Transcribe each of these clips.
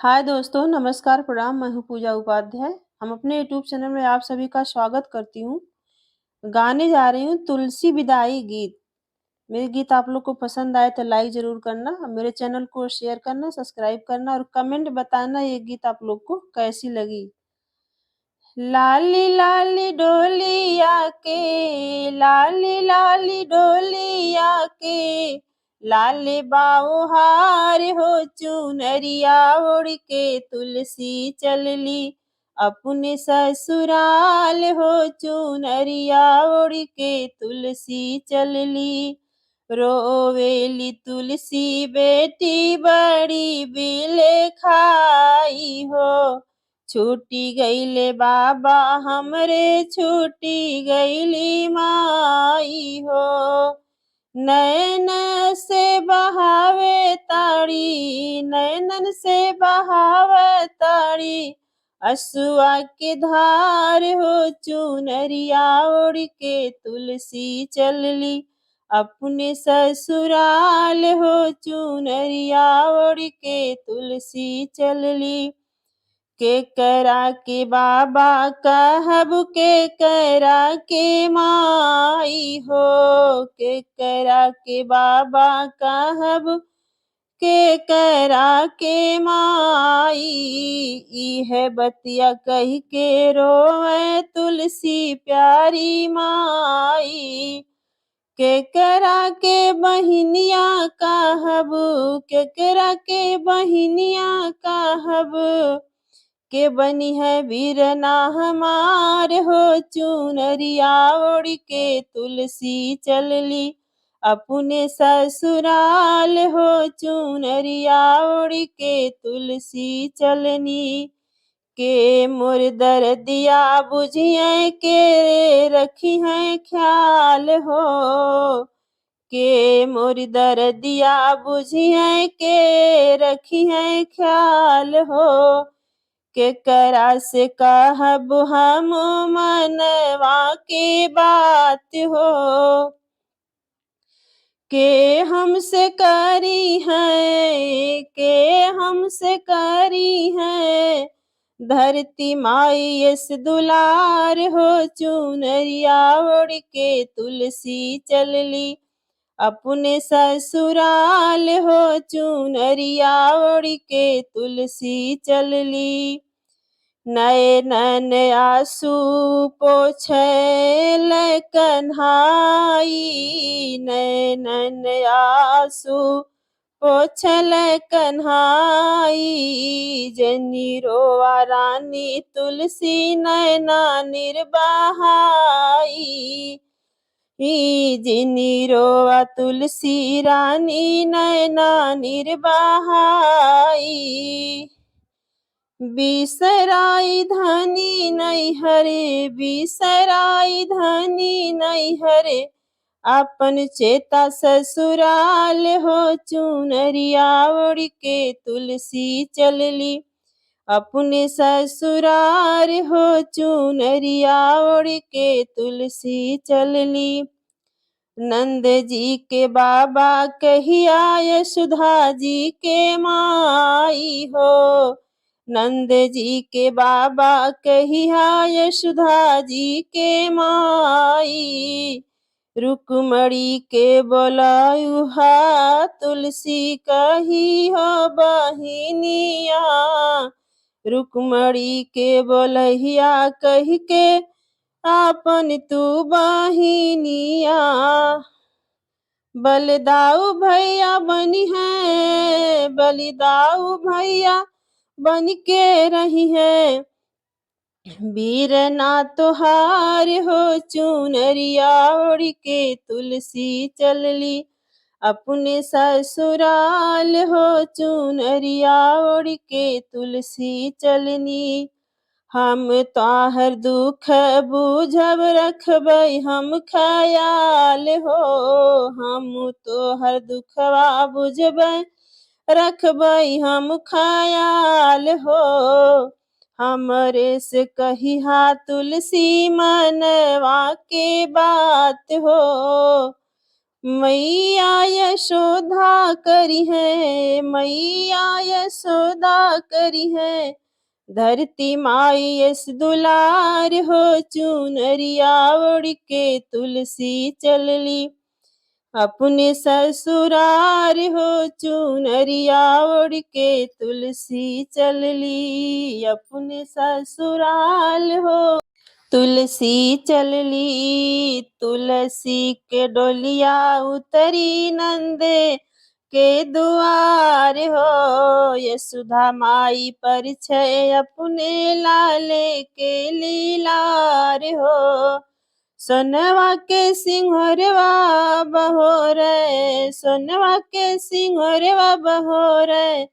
हाय दोस्तों, नमस्कार, प्रणाम। मैं हूँ पूजा उपाध्याय। हम अपने यूट्यूब चैनल में आप सभी का स्वागत करती हूँ। गाने जा रही हूँ तुलसी विदाई गीत। मेरे गीत आप लोग को पसंद आए तो लाइक ज़रूर करना और मेरे चैनल को शेयर करना, सब्सक्राइब करना और कमेंट बताना ये गीत आप लोग को कैसी लगी। लाली लाली डोलिया के, लाली लाली डोलिया के, लाले बाऊ हार हो चुनरिया ओढ़ के तुलसी चलली अपने ससुराल हो चुनरिया ओढ़ के तुलसी चलली। रोवेली तुलसी बेटी बड़ी बिले खाई हो, छूटी गईले बाबा हमरे छूटी गईली माई हो। नैन से बहावे ताड़ी, नैनन से बहावे ताड़ी, असुआ के धार हो चुनरिया ओढ़ के तुलसी चलली अपने ससुराल हो चुनरिया ओढ़ के तुलसी चलली। के करा के बाबा कहब के करा के माई हो, के करा के बाबा कहब के करा के माई। है बतिया कही के रोवे तुलसी प्यारी माई। के करा के बहिनिया कहब, के करा के बहिनिया कहब, के बनी है वीरना हमार हो चुनरिया ओढ़ के तुलसी चलली अपने ससुराल हो चुनरिया ओढ़ के तुलसी चलनी। के मोर दर्दिया बुझिए के रखी है ख्याल हो, के मोर दर्दिया बुझिए के रखी है ख्याल हो। के करा से कहब हम मनवा के बात हो, के हमसे करी है, के हमसे करी है धरती माई यस दुलार हो चुनरिया ओढ़ के तुलसी चलली अपने ससुराल हो चुनरिया ओढ़ के तुलसी चलली। नयनन आंसू पोछल कन्हाई, नयनन आंसू पोछल कन्हाई, जनी रोआ रानी तुलसी नैना निर्बहाई। जिनी रोआ तुलसी रानी नैना निर्बहाई। बिसराई धनी नैहरे, बिसराई धनी नैहरे, अपन चेता ससुराल हो चुनरिया ओढ़ के तुलसी चलली अपने ससुराल हो चुनरिया ओढ़ के तुलसी चलली। नंद जी के बाबा कहिया यशोदा जी के माई हो, नंद जी के बाबा कहिया यशोदा जी के माई। रुक्मणी के बोलायु हा तुलसी कही हो बहिनिया, रुक्मणी के बोलहिया कही के आपन तू बहिनिया। बलदाऊ भैया बनी है, बलिदाऊ भैया बन के रही है, वीरना तोहार हो चुनरिया ओढ़ के तुलसी चलली अपने ससुराल हो चुनरिया ओढ़ के तुलसी चलनी। हम तोहर दुख बुझब रखबै हम ख्याल हो, हम तोहर दुखवा बुझबै रखबै हम ख्याल हो। हमरे से कहिहा तुलसी मनवा के बात हो, मैया यशोदा करी है, मैया यशोदा करी है, धरती माई यस दुलार हो, चुनरिया ओढ़ के तुलसी चलली अपने ससुरार हो, चुनरिया ओढ़ के तुलसी चलली अपने ससुराल हो। तुलसी चलली तुलसी के डोलिया उतरी नंद के दुआर हो, यशोदा माई पर छे अपने लाले के लीलार हो। सोनवा के सिंहरवा बहोरे, सोनवा के सिंहरवा बहोरे,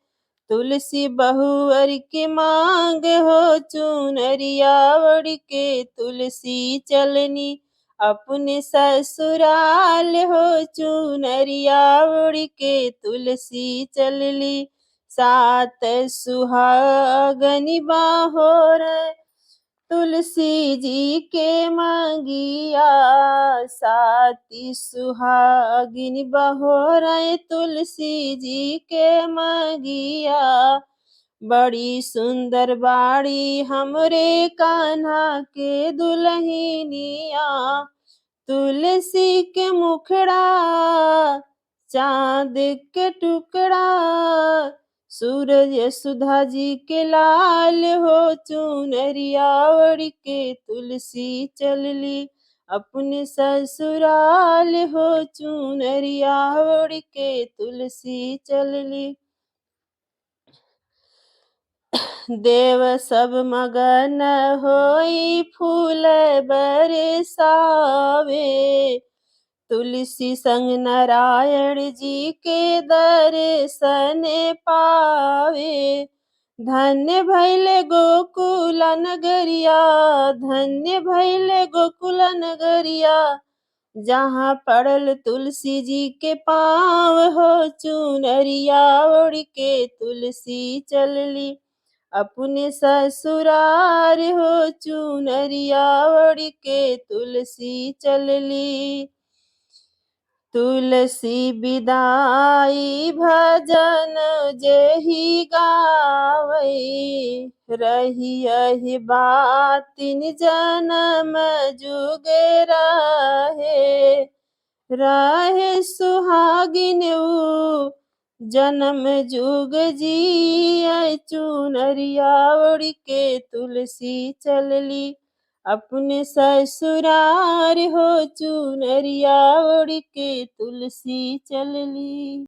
तुलसी बहुअर के मांग हो, चुनरिया ओढ़ के तुलसी चलनी अपने ससुराल हो, चुनरिया ओढ़ के तुलसी चलली सात सुहागनी बाहोर, तुलसी जी के मांगिया साती सुहागिन बहोर, तुलसी जी के मांगिया बड़ी सुंदर बाड़ी हमरे कान्हा के दुल्हनिया, तुलसी के मुखड़ा चांद के टुकड़ा, सूरज यशोदा जी के लाल हो, चुनरिया ओढ़ के तुलसी चलली अपने ससुराल हो, चुनरिया ओढ़ के तुलसी चलली। देव सब मगन होई फूल बरसावे, तुलसी संग नारायण जी के दर्शन पावे। धन्य भैले गोकुल नगरिया, धन्य भैले गोकुल नगरिया, जहाँ पड़ल तुलसी जी के पाँव हो, चुनरिया ओढ़ के तुलसी चलली अपने ससुरार हो, चुनरिया ओढ़ के तुलसी चलली। तुलसी विदाई भजन जेहि गावै, रही यही बातिन जन्म जुग रहे, रहे सुहागिन ऊ जन्म जुग जियै, चुनरिया ओढ़ के तुलसी चलली अपने ससुरार हो, चुनरिया ओढ़ के तुलसी चलली।